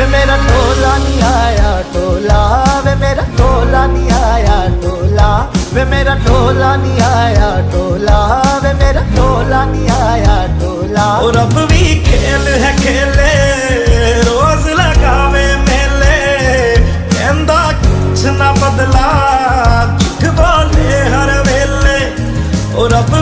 वे मेरा ढोला नहीं आया ढोला, वे मेरा ढोला नहीं आया ढोला, वे मेरा ढोला नहीं आया ढोला, वे मेरा ढोला नहीं आया ढोला। ओ रब भी खेल है खेले, रोज लगावे मेले, कहंदा कुछ ना बदला, झूठ बोले हर वेले। ओ रब